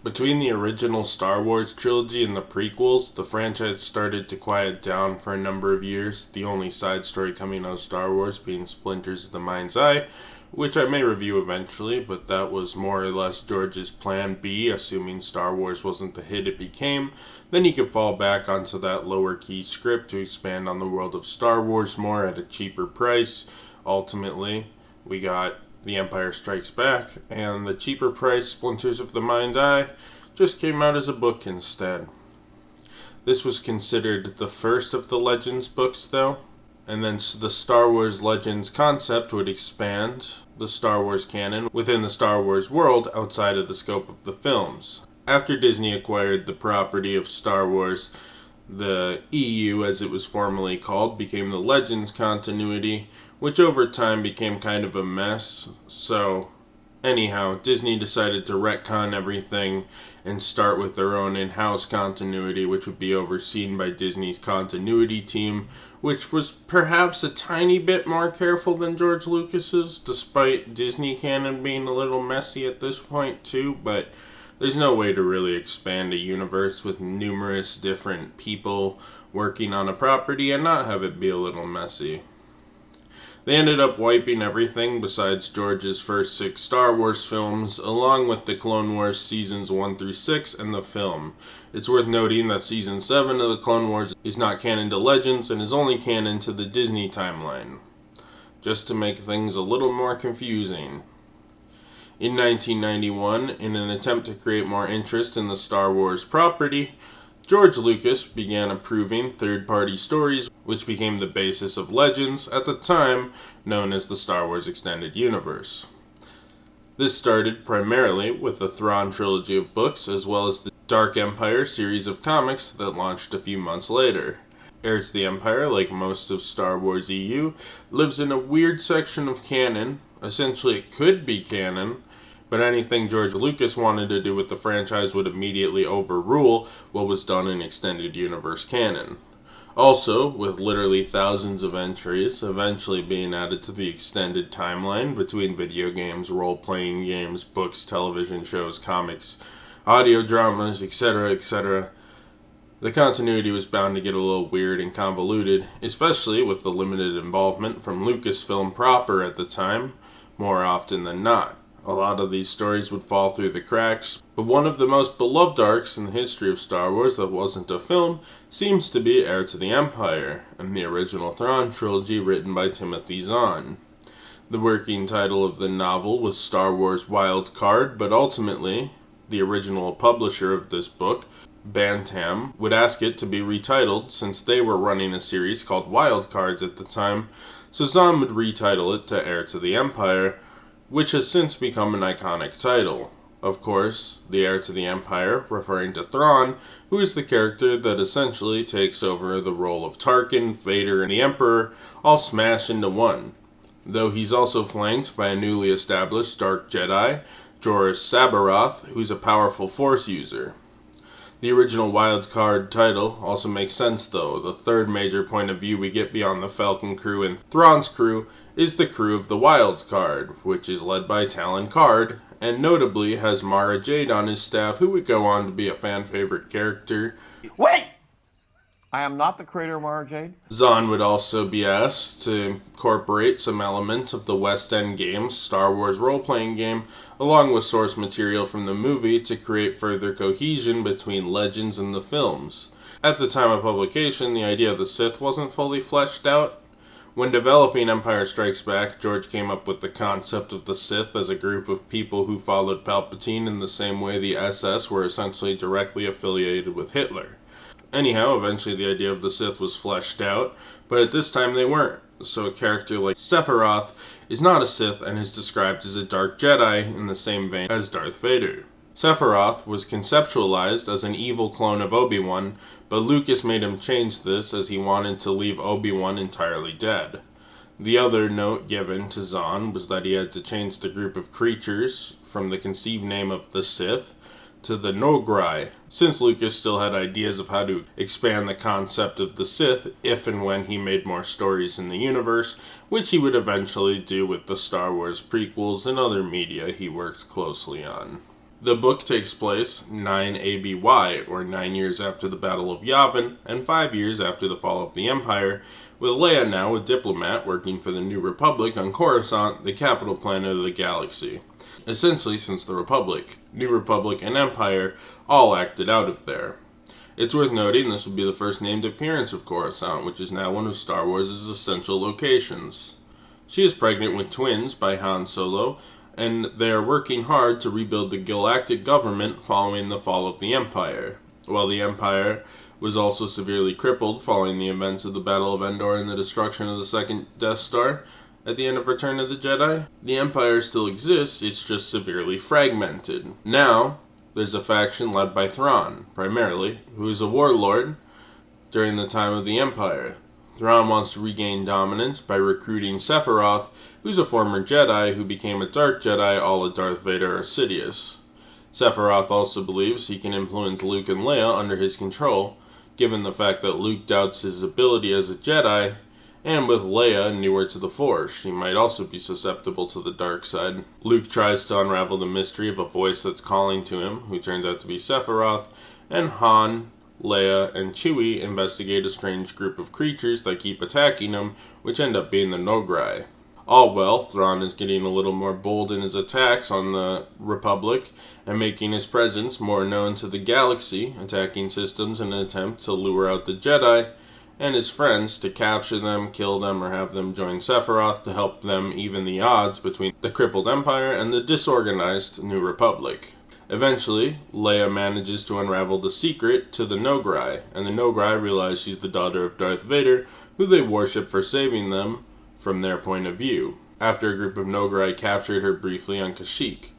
Between the original Star Wars trilogy and the prequels, the franchise started to quiet down for a number of years, the only side story coming out of Star Wars being Splinters of the Mind's Eye, which I may review eventually, but that was more or less George's plan B, assuming Star Wars wasn't the hit it became. Then he could fall back onto that lower key script to expand on the world of Star Wars more at a cheaper price. Ultimately, we got The Empire Strikes Back, and the cheaper price Splinters of the Mind's Eye just came out as a book instead. This was considered the first of the Legends books, though, and then the Star Wars Legends concept would expand the Star Wars canon within the Star Wars world outside of the scope of the films. After Disney acquired the property of Star Wars, the EU, as it was formerly called, became the Legends continuity, which over time became kind of a mess. So, anyhow, Disney decided to retcon everything and start with their own in-house continuity, which would be overseen by Disney's continuity team, which was perhaps a tiny bit more careful than George Lucas's, despite Disney canon being a little messy at this point too, but there's no way to really expand a universe with numerous different people working on a property and not have it be a little messy. They ended up wiping everything besides George's first 6 Star Wars films, along with the Clone Wars seasons 1 through 6 and the film. It's worth noting that season 7 of the Clone Wars is not canon to Legends and is only canon to the Disney timeline, just to make things a little more confusing. In 1991, in an attempt to create more interest in the Star Wars property, George Lucas began approving third-party stories, which became the basis of Legends, at the time known as the Star Wars Extended Universe. This started primarily with the Thrawn trilogy of books, as well as the Dark Empire series of comics that launched a few months later. Heir to the Empire, like most of Star Wars EU, lives in a weird section of canon. Essentially, it could be canon, but anything George Lucas wanted to do with the franchise would immediately overrule what was done in Extended Universe canon. Also, with literally thousands of entries eventually being added to the extended timeline between video games, role-playing games, books, television shows, comics, audio dramas, etc., the continuity was bound to get a little weird and convoluted, especially with the limited involvement from Lucasfilm proper at the time, more often than not. A lot of these stories would fall through the cracks, but one of the most beloved arcs in the history of Star Wars that wasn't a film seems to be Heir to the Empire, and the original Thrawn trilogy written by Timothy Zahn. The working title of the novel was Star Wars Wild Card, but ultimately, the original publisher of this book, Bantam, would ask it to be retitled since they were running a series called Wild Cards at the time, so Zahn would retitle it to Heir to the Empire, which has since become an iconic title. Of course, the Heir to the Empire, referring to Thrawn, who is the character that essentially takes over the role of Tarkin, Vader, and the Emperor, all smashed into one. Though he's also flanked by a newly established Dark Jedi, Joruus C'baoth, who's a powerful Force user. The original Wild Card title also makes sense though. The third major point of view we get beyond the Falcon crew and Thrawn's crew is the crew of the Wild Card, which is led by Talon Karrde, and notably has Mara Jade on his staff, who would go on to be a fan favorite character. Wait! I am not the creator of Mara Jade. Zahn would also be asked to incorporate some elements of the West End Games Star Wars role-playing game, along with source material from the movie to create further cohesion between Legends and the films. At the time of publication, the idea of the Sith wasn't fully fleshed out. When developing Empire Strikes Back, George came up with the concept of the Sith as a group of people who followed Palpatine in the same way the SS were essentially directly affiliated with Hitler. Anyhow, eventually the idea of the Sith was fleshed out, but at this time they weren't. So a character like Sephiroth is not a Sith and is described as a Dark Jedi in the same vein as Darth Vader. Sephiroth was conceptualized as an evil clone of Obi-Wan, but Lucas made him change this as he wanted to leave Obi-Wan entirely dead. The other note given to Zahn was that he had to change the group of creatures from the conceived name of the Sith to the Nograi, since Lucas still had ideas of how to expand the concept of the Sith if and when he made more stories in the universe, which he would eventually do with the Star Wars prequels and other media he worked closely on. The book takes place 9 ABY, or 9 years after the Battle of Yavin, and 5 years after the fall of the Empire, with Leia now a diplomat working for the New Republic on Coruscant, the capital planet of the galaxy. Essentially, since the Republic, New Republic, and Empire all acted out of there. It's worth noting this would be the first named appearance of Coruscant, which is now one of Star Wars' essential locations. She is pregnant with twins by Han Solo, and they are working hard to rebuild the galactic government following the fall of the Empire. While the Empire was also severely crippled following the events of the Battle of Endor and the destruction of the second Death Star at the end of Return of the Jedi, the Empire still exists, it's just severely fragmented. Now, there's a faction led by Thrawn, primarily, who is a warlord during the time of the Empire. Thrawn wants to regain dominance by recruiting Sephiroth, who's a former Jedi who became a Dark Jedi a la Darth Vader or Sidious. Sephiroth also believes he can influence Luke and Leia under his control, given the fact that Luke doubts his ability as a Jedi, and with Leia newer to the Force, she might also be susceptible to the dark side. Luke tries to unravel the mystery of a voice that's calling to him, who turns out to be Sephiroth, and Han, Leia, and Chewy investigate a strange group of creatures that keep attacking them, which end up being the Nograi. All well, Thrawn is getting a little more bold in his attacks on the Republic and making his presence more known to the galaxy, attacking systems in an attempt to lure out the Jedi and his friends to capture them, kill them, or have them join Sephiroth to help them even the odds between the crippled Empire and the disorganized New Republic. Eventually, Leia manages to unravel the secret to the Nograi, and the Nograi realize she's the daughter of Darth Vader, who they worship for saving them from their point of view, after a group of Nograi captured her briefly on Kashyyyk.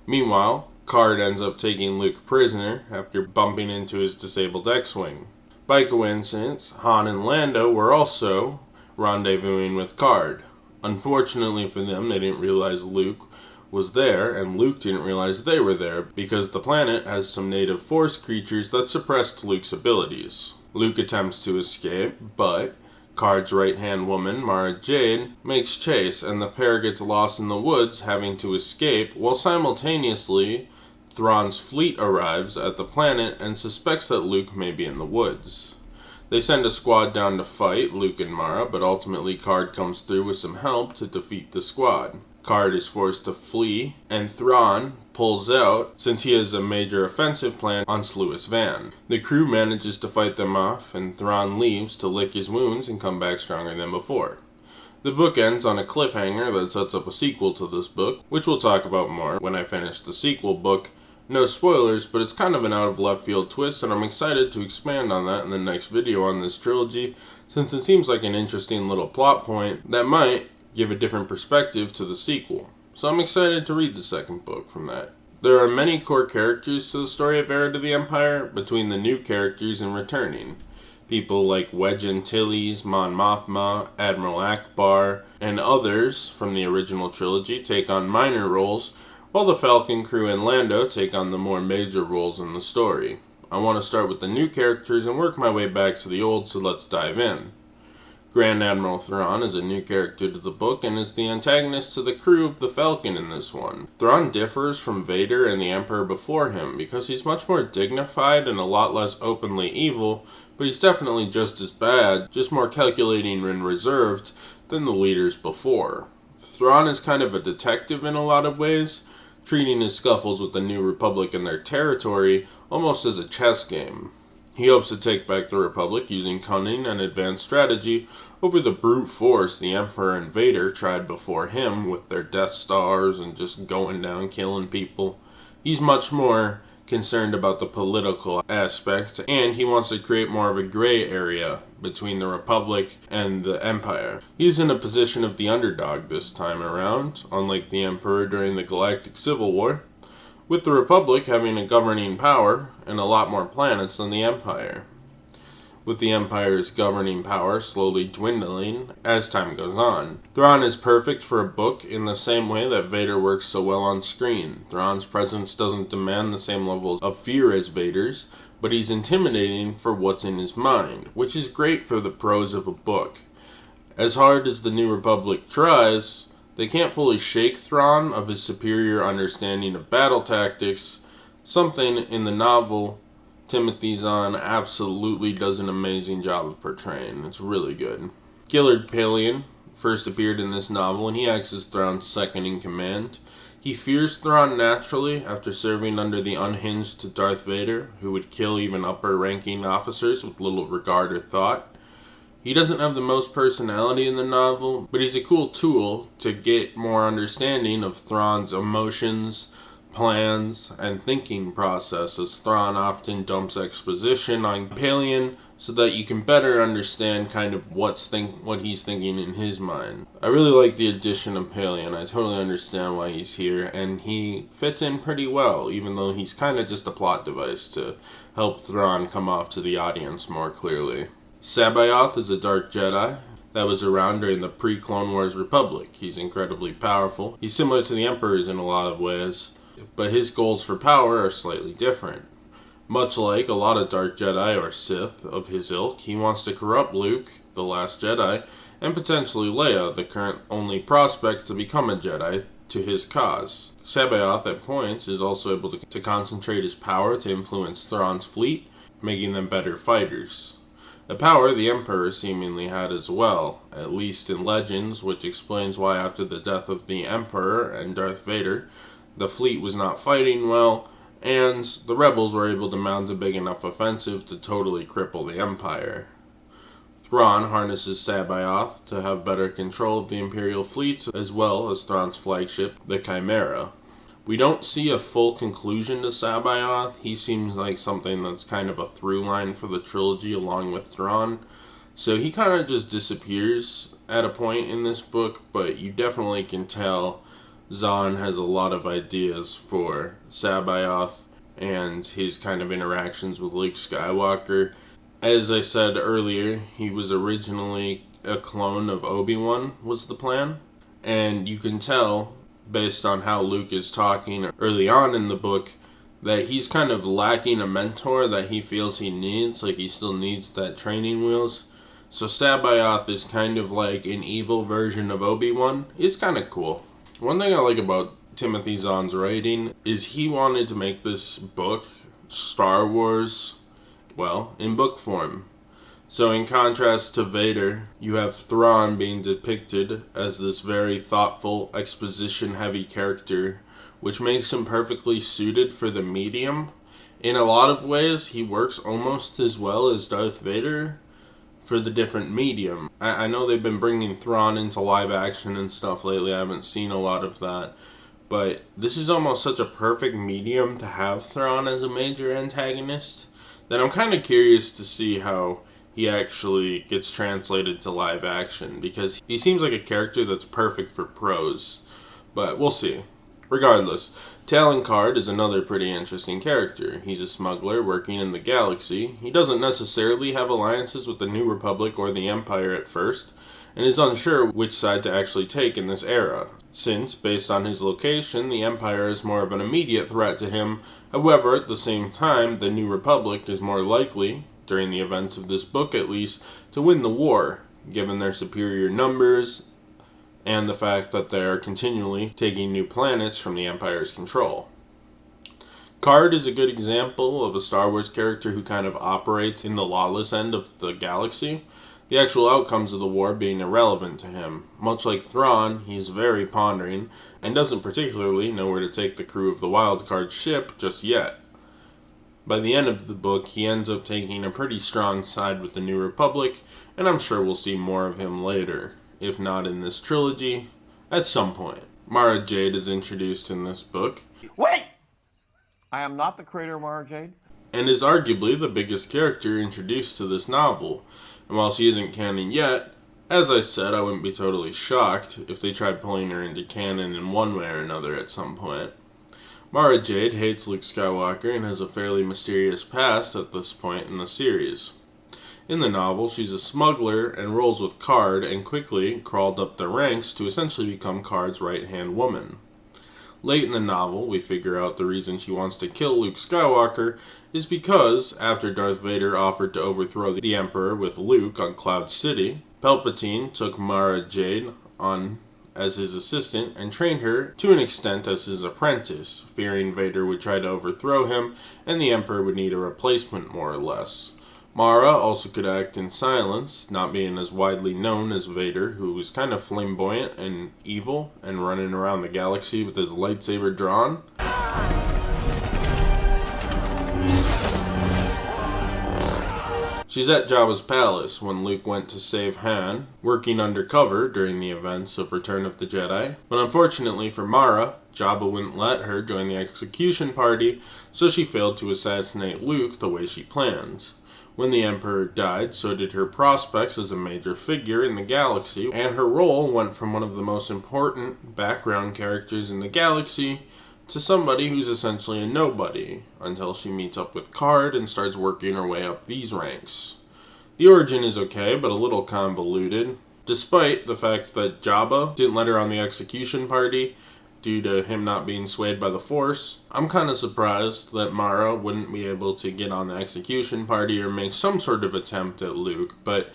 Meanwhile, Karrde ends up taking Luke prisoner after bumping into his disabled X-Wing. By coincidence, Han and Lando were also rendezvousing with Karrde. Unfortunately for them, they didn't realize Luke was there, and Luke didn't realize they were there, because the planet has some native Force creatures that suppressed Luke's abilities. Luke attempts to escape, but Karrde's right-hand woman, Jade, makes chase, and the pair gets lost in the woods, having to escape, while simultaneously Thrawn's fleet arrives at the planet and suspects that Luke may be in the woods. They send a squad down to fight Luke and Mara, but ultimately Karrde comes through with some help to defeat the squad. Karrde is forced to flee, and Thrawn pulls out since he has a major offensive plan on Sluis Van. The crew manages to fight them off, and Thrawn leaves to lick his wounds and come back stronger than before. The book ends on a cliffhanger that sets up a sequel to this book, which we'll talk about more when I finish the sequel book. No spoilers, but it's kind of an out-of-left-field twist, and I'm excited to expand on that in the next video on this trilogy, since it seems like an interesting little plot point that might give a different perspective to the sequel. So I'm excited to read the second book from that. There are many core characters to the story of Heir to the Empire, between the new characters and returning. People like Wedge Antilles, Mon Mothma, Admiral Akbar, and others from the original trilogy take on minor roles, while the Falcon crew and Lando take on the more major roles in the story. I want to start with the new characters and work my way back to the old, so let's dive in. Grand Admiral Thrawn is a new character to the book and is the antagonist to the crew of the Falcon in this one. Thrawn differs from Vader and the Emperor before him because he's much more dignified and a lot less openly evil, but he's definitely just as bad, just more calculating and reserved than the leaders before. Thrawn is kind of a detective in a lot of ways, treating his scuffles with the New Republic and their territory almost as a chess game. He hopes to take back the Republic using cunning and advanced strategy over the brute force the Emperor and Vader tried before him with their Death Stars and just going down killing people. He's much more concerned about the political aspect, and he wants to create more of a gray area between the Republic and the Empire. He's in a position of the underdog this time around, unlike the Emperor during the Galactic Civil War, with the Republic having a governing power and a lot more planets than the Empire, with the Empire's governing power slowly dwindling as time goes on. Thrawn is perfect for a book in the same way that Vader works so well on screen. Thrawn's presence doesn't demand the same level of fear as Vader's, but he's intimidating for what's in his mind, which is great for the prose of a book. As hard as the New Republic tries, they can't fully shake Thrawn of his superior understanding of battle tactics, Something in the novel Timothy Zahn absolutely does an amazing job of portraying. It's really good. Gillard Pelion first appeared in this novel, and he acts as Thrawn's second in command. He fears Thrawn naturally after serving under the unhinged Darth Vader, who would kill even upper-ranking officers with little regard or thought. He doesn't have the most personality in the novel, but he's a cool tool to get more understanding of Thrawn's emotions, plans, and thinking process, as Thrawn often dumps exposition on Pelion so that you can better understand kind of what he's thinking in his mind. I really like the addition of Pelion. I totally understand why he's here, and he fits in pretty well, even though he's kind of just a plot device to help Thrawn come off to the audience more clearly. C'baoth is a Dark Jedi that was around during the pre-Clone Wars Republic. He's incredibly powerful. He's similar to the Emperors in a lot of ways, but his goals for power are slightly different. Much like a lot of Dark Jedi or Sith of his ilk, he wants to corrupt Luke, the last Jedi, and potentially Leia, the current only prospect to become a Jedi, to his cause. C'baoth at points is also able to concentrate his power to influence Thrawn's fleet, making them better fighters. A power the Emperor seemingly had as well, at least in Legends, which explains why after the death of the Emperor and Darth Vader, the fleet was not fighting well, and the rebels were able to mount a big enough offensive to totally cripple the Empire. Thrawn harnesses C'baoth to have better control of the Imperial fleets, as well as Thrawn's flagship, the Chimera. We don't see a full conclusion to C'baoth. He seems like something that's kind of a through line for the trilogy along with Thrawn. So he kind of just disappears at a point in this book, but you definitely can tell Zahn has a lot of ideas for C'baoth and his kind of interactions with Luke Skywalker. As I said earlier, he was originally a clone of Obi-Wan, was the plan. And you can tell, based on how Luke is talking early on in the book, that he's kind of lacking a mentor that he feels he needs, like he still needs that training wheels. So C'baoth is kind of like an evil version of Obi-Wan. It's kind of cool. One thing I like about Timothy Zahn's writing is he wanted to make this book, Star Wars, well, in book form. So in contrast to Vader, you have Thrawn being depicted as this very thoughtful, exposition-heavy character, which makes him perfectly suited for the medium. In a lot of ways, he works almost as well as Darth Vader for the different medium. I know they've been bringing Thrawn into live action and stuff lately. I haven't seen a lot of that. But this is almost such a perfect medium to have Thrawn as a major antagonist that I'm kind of curious to see how he actually gets translated to live action, because he seems like a character that's perfect for prose. But we'll see. Regardless, Talon Karrde is another pretty interesting character. He's a smuggler working in the galaxy. He doesn't necessarily have alliances with the New Republic or the Empire at first, and is unsure which side to actually take in this era, since, based on his location, the Empire is more of an immediate threat to him. However, at the same time, the New Republic is more likely, during the events of this book at least, to win the war, given their superior numbers and the fact that they are continually taking new planets from the Empire's control. Karrde is a good example of a Star Wars character who kind of operates in the lawless end of the galaxy, the actual outcomes of the war being irrelevant to him. Much like Thrawn, he's very pondering, and doesn't particularly know where to take the crew of the Wildcard ship just yet. By the end of the book, he ends up taking a pretty strong side with the New Republic, and I'm sure we'll see more of him later, if not in this trilogy, at some point. Mara Jade is introduced in this book. Wait! I am not the creator of Mara Jade. And is arguably the biggest character introduced to this novel. And while she isn't canon yet, as I said, I wouldn't be totally shocked if they tried pulling her into canon in one way or another at some point. Mara Jade hates Luke Skywalker and has a fairly mysterious past at this point in the series. In the novel, she's a smuggler and rolls with Karrde, and quickly crawled up the ranks to essentially become Karrde's right-hand woman. Late in the novel, we figure out the reason she wants to kill Luke Skywalker is because, after Darth Vader offered to overthrow the Emperor with Luke on Cloud City, Palpatine took Mara Jade on as his assistant and trained her to an extent as his apprentice, fearing Vader would try to overthrow him and the Emperor would need a replacement more or less. Mara also could act in silence, not being as widely known as Vader, who was kind of flamboyant and evil and running around the galaxy with his lightsaber drawn. She's at Jabba's palace when Luke went to save Han, working undercover during the events of Return of the Jedi. But unfortunately for Mara, Jabba wouldn't let her join the execution party, so she failed to assassinate Luke the way she planned. When the Emperor died, so did her prospects as a major figure in the galaxy, and her role went from one of the most important background characters in the galaxy to somebody who's essentially a nobody, until she meets up with Karrde and starts working her way up these ranks. The origin is okay, but a little convoluted. Despite the fact that Jabba didn't let her on the execution party, due to him not being swayed by the Force, I'm kind of surprised that Mara wouldn't be able to get on the execution party or make some sort of attempt at Luke, but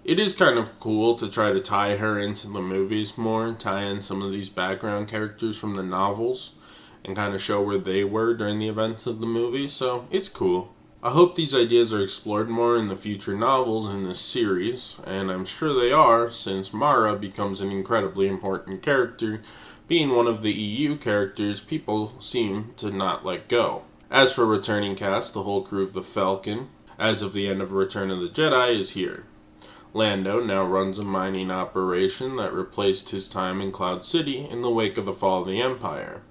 it is kind of cool to try to tie her into the movies more, tie in some of these background characters from the novels, and kind of show where they were during the events of the movie, so it's cool. I hope these ideas are explored more in the future novels in this series, and I'm sure they are, since Mara becomes an incredibly important character, being one of the EU characters people seem to not let go. As for returning cast, the whole crew of the Falcon, as of the end of Return of the Jedi, is here. Lando now runs a mining operation that replaced his time in Cloud City in the wake of the fall of the Empire.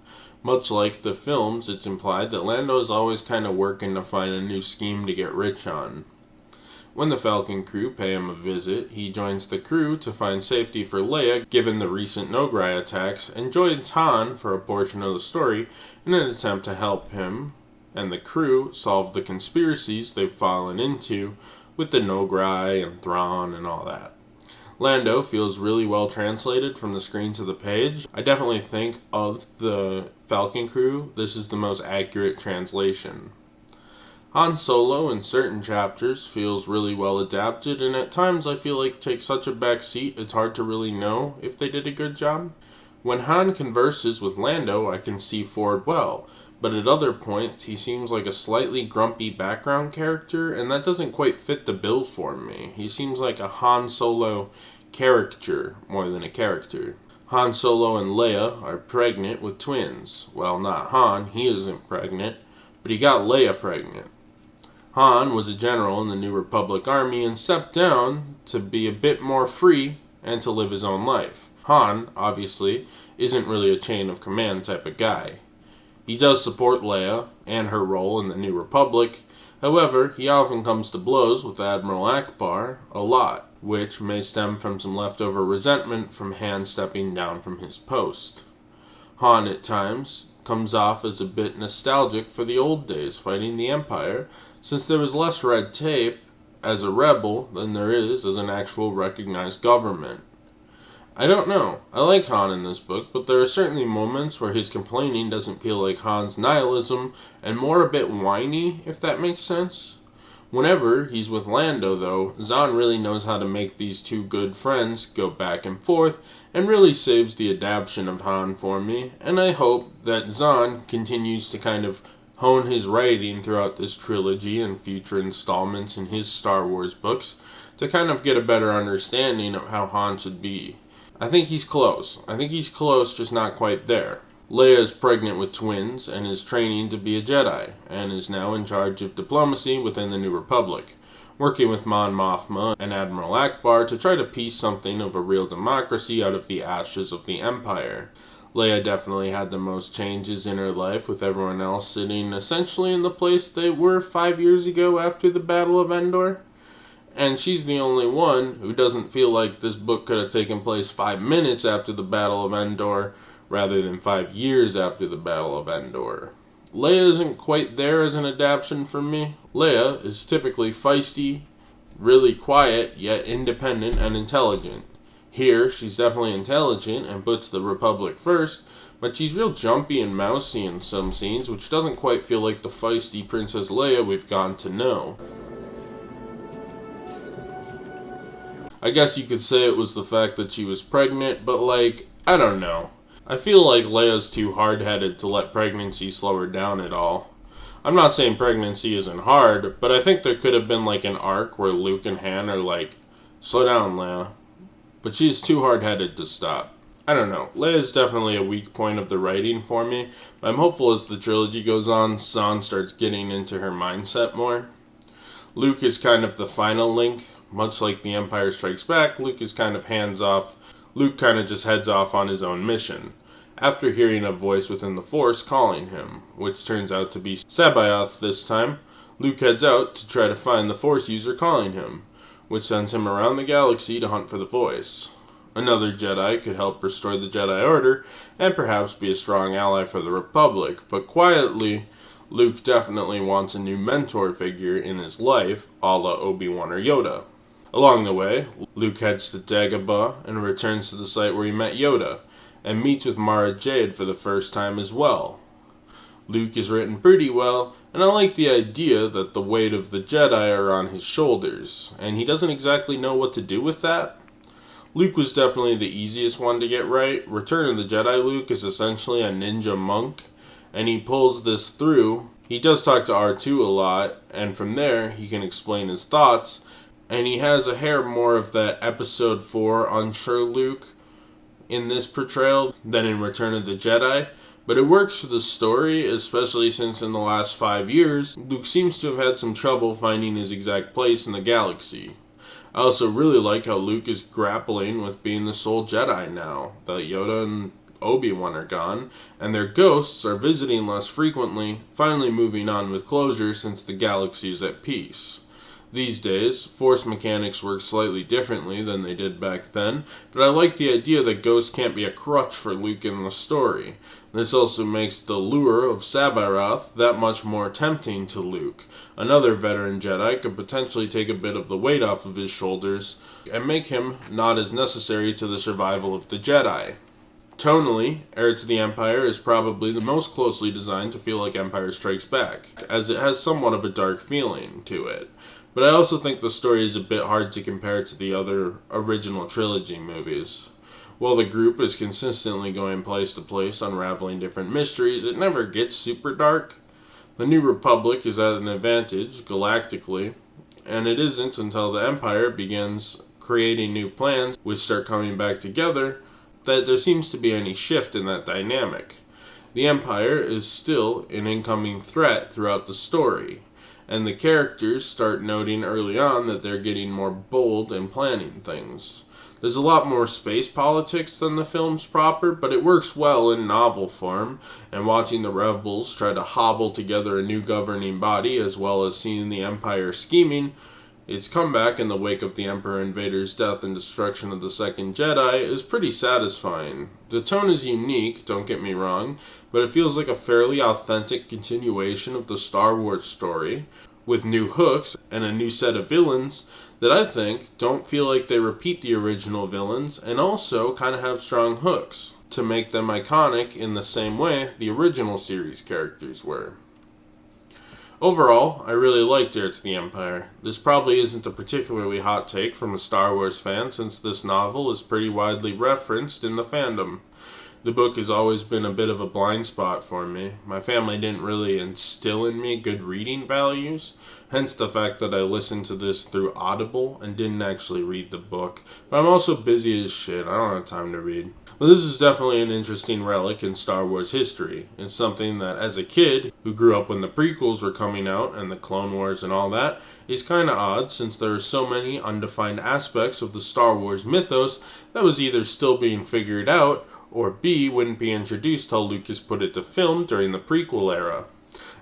Much like the films, it's implied that Lando is always kind of working to find a new scheme to get rich on. When the Falcon crew pay him a visit, he joins the crew to find safety for Leia given the recent Noghri attacks, and joins Han for a portion of the story in an attempt to help him and the crew solve the conspiracies they've fallen into with the Noghri and Thrawn and all that. Lando feels really well translated from the screen to the page. I definitely think of the Falcon crew, this is the most accurate translation. Han Solo in certain chapters feels really well adapted, and at times I feel like takes such a back seat it's hard to really know if they did a good job. When Han converses with Lando, I can see Ford well, but at other points he seems like a slightly grumpy background character, and that doesn't quite fit the bill for me. He seems like a Han Solo caricature more than a character. Han Solo and Leia are pregnant with twins. Well, not Han, he isn't pregnant, but he got Leia pregnant. Han was a general in the New Republic Army and stepped down to be a bit more free and to live his own life. Han, obviously, isn't really a chain of command type of guy. He does support Leia and her role in the New Republic, however, he often comes to blows with Admiral Ackbar a lot, which may stem from some leftover resentment from Han stepping down from his post. Han, at times, comes off as a bit nostalgic for the old days fighting the Empire, since there was less red tape as a rebel than there is as an actual recognized government. I don't know. I like Han in this book, but there are certainly moments where his complaining doesn't feel like Han's nihilism and more a bit whiny, if that makes sense. Whenever he's with Lando, though, Zahn really knows how to make these two good friends go back and forth and really saves the adaptation of Han for me, and I hope that Zahn continues to kind of hone his writing throughout this trilogy and future installments in his Star Wars books to kind of get a better understanding of how Han should be. I think he's close. Just not quite there. Leia is pregnant with twins and is training to be a Jedi, and is now in charge of diplomacy within the New Republic, working with Mon Mothma and Admiral Ackbar to try to piece something of a real democracy out of the ashes of the Empire. Leia definitely had the most changes in her life, with everyone else sitting essentially in the place they were 5 years ago after the Battle of Endor. And she's the only one who doesn't feel like this book could have taken place 5 minutes after the Battle of Endor, rather than 5 years after the Battle of Endor. Leia isn't quite there as an adaptation for me. Leia is typically feisty, really quiet, yet independent and intelligent. Here, she's definitely intelligent and puts the Republic first, but she's real jumpy and mousy in some scenes, which doesn't quite feel like the feisty Princess Leia we've gotten to know. I guess you could say it was the fact that she was pregnant, but I don't know. I feel like Leia's too hard-headed to let pregnancy slow her down at all. I'm not saying pregnancy isn't hard, but I think there could have been like an arc where Luke and Han are like, slow down, Leia. But she's too hard-headed to stop. I don't know. Leia's definitely a weak point of the writing for me, but I'm hopeful as the trilogy goes on, Zahn starts getting into her mindset more. Luke is kind of the final link. Much like The Empire Strikes Back, Luke is kind of hands-off. Luke kind of just heads off on his own mission, after hearing a voice within the Force calling him, which turns out to be C'baoth this time. Luke heads out to try to find the Force user calling him, which sends him around the galaxy to hunt for the voice. Another Jedi could help restore the Jedi Order, and perhaps be a strong ally for the Republic, but quietly, Luke definitely wants a new mentor figure in his life, a la Obi-Wan or Yoda. Along the way, Luke heads to Dagobah and returns to the site where he met Yoda, and meets with Mara Jade for the first time as well. Luke is written pretty well, and I like the idea that the weight of the Jedi are on his shoulders, and he doesn't exactly know what to do with that. Luke was definitely the easiest one to get right. Return of the Jedi Luke is essentially a ninja monk, and he pulls this through. He does talk to R2 a lot, and from there he can explain his thoughts, and he has a hair more of that Episode 4 unsure Luke in this portrayal than in Return of the Jedi, but it works for the story, especially since in the last 5 years, Luke seems to have had some trouble finding his exact place in the galaxy. I also really like how Luke is grappling with being the sole Jedi now that Yoda and Obi-Wan are gone, and their ghosts are visiting less frequently, finally moving on with closure since the galaxy is at peace. These days, Force mechanics work slightly differently than they did back then, but I like the idea that ghosts can't be a crutch for Luke in the story. This also makes the lure of C'baoth that much more tempting to Luke. Another veteran Jedi could potentially take a bit of the weight off of his shoulders and make him not as necessary to the survival of the Jedi. Tonally, Heir to the Empire is probably the most closely designed to feel like Empire Strikes Back, as it has somewhat of a dark feeling to it. But I also think the story is a bit hard to compare to the other original trilogy movies. While the group is consistently going place to place unraveling different mysteries, it never gets super dark. The New Republic is at an advantage, galactically, and it isn't until the Empire begins creating new plans which start coming back together that there seems to be any shift in that dynamic. The Empire is still an incoming threat throughout the story, and the characters start noting early on that they're getting more bold in planning things. There's a lot more space politics than the films proper, but it works well in novel form, and watching the rebels try to hobble together a new governing body, as well as seeing the Empire scheming, its comeback in the wake of the Emperor Invader's death and destruction of the Second Jedi is pretty satisfying. The tone is unique, don't get me wrong, but it feels like a fairly authentic continuation of the Star Wars story, with new hooks and a new set of villains that I think don't feel like they repeat the original villains, and also kind of have strong hooks to make them iconic in the same way the original series characters were. Overall, I really liked Heir to the Empire. This probably isn't a particularly hot take from a Star Wars fan, since this novel is pretty widely referenced in the fandom. The book has always been a bit of a blind spot for me. My family didn't really instill in me good reading values, hence the fact that I listened to this through Audible and didn't actually read the book. But I'm also busy as shit, I don't have time to read. But this is definitely an interesting relic in Star Wars history. It's something that, as a kid who grew up when the prequels were coming out and the Clone Wars and all that, is kinda odd since there are so many undefined aspects of the Star Wars mythos that was either still being figured out, or B, wouldn't be introduced till Lucas put it to film during the prequel era.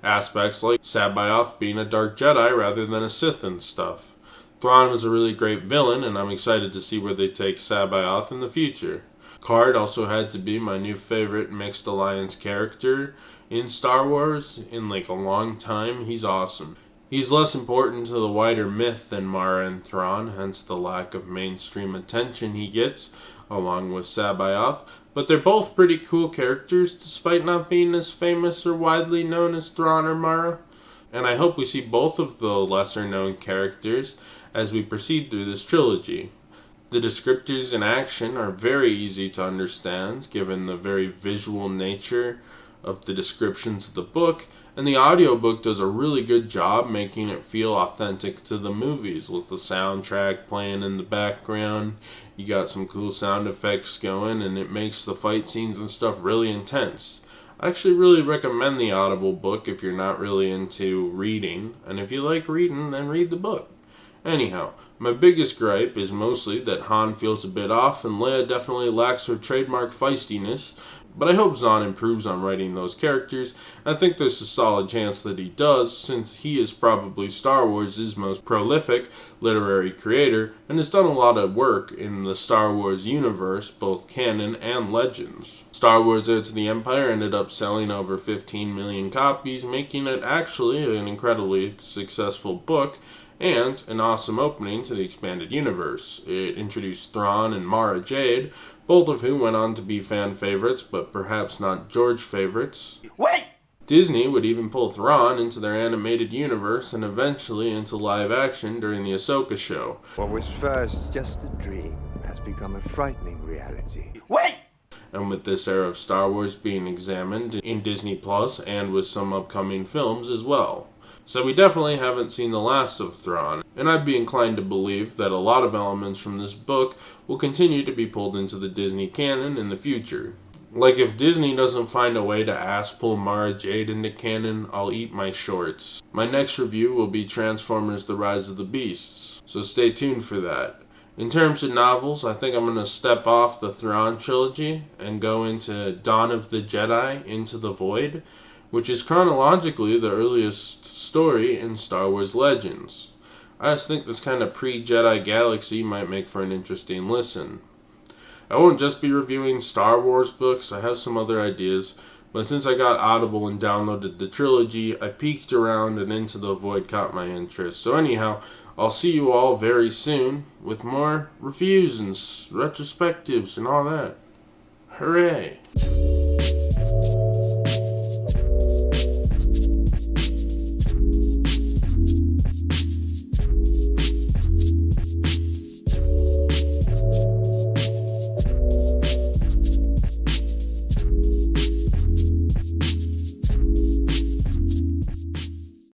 Aspects like C'baoth being a Dark Jedi rather than a Sith and stuff. Thrawn was a really great villain, and I'm excited to see where they take C'baoth in the future. Karrde also had to be my new favorite Mixed Alliance character in Star Wars in like a long time. He's awesome. He's less important to the wider myth than Mara and Thrawn, hence the lack of mainstream attention he gets, along with C'baoth, but they're both pretty cool characters despite not being as famous or widely known as Thrawn or Mara, and I hope we see both of the lesser known characters as we proceed through this trilogy. The descriptors in action are very easy to understand, given the very visual nature of the descriptions of the book, and the audiobook does a really good job making it feel authentic to the movies, with the soundtrack playing in the background. You got some cool sound effects going, and it makes the fight scenes and stuff really intense. I actually really recommend the Audible book if you're not really into reading, and if you like reading, then read the book. Anyhow, my biggest gripe is mostly that Han feels a bit off and Leia definitely lacks her trademark feistiness, but I hope Zahn improves on writing those characters. I think there's a solid chance that he does, since he is probably Star Wars' most prolific literary creator and has done a lot of work in the Star Wars universe, both canon and legends. Star Wars Heir to the Empire ended up selling over 15 million copies, making it actually an incredibly successful book and an awesome opening to the expanded universe. It introduced Thrawn and Mara Jade, both of whom went on to be fan favorites, but perhaps not George favorites. Wait! Disney would even pull Thrawn into their animated universe and eventually into live action during the Ahsoka show. What was first just a dream has become a frightening reality. Wait! And with this era of Star Wars being examined in Disney Plus and with some upcoming films as well. So we definitely haven't seen the last of Thrawn, and I'd be inclined to believe that a lot of elements from this book will continue to be pulled into the Disney canon in the future. Like, if Disney doesn't find a way to pull Mara Jade into canon, I'll eat my shorts. My next review will be Transformers: The Rise of the Beasts, so stay tuned for that. In terms of novels, I think I'm going to step off the Thrawn trilogy and go into Dawn of the Jedi: Into the Void, which is chronologically the earliest story in Star Wars Legends. I just think this kind of pre-Jedi galaxy might make for an interesting listen. I won't just be reviewing Star Wars books, I have some other ideas, but since I got Audible and downloaded the trilogy, I peeked around and Into the Void caught my interest. So anyhow, I'll see you all very soon with more reviews and retrospectives and all that. Hooray!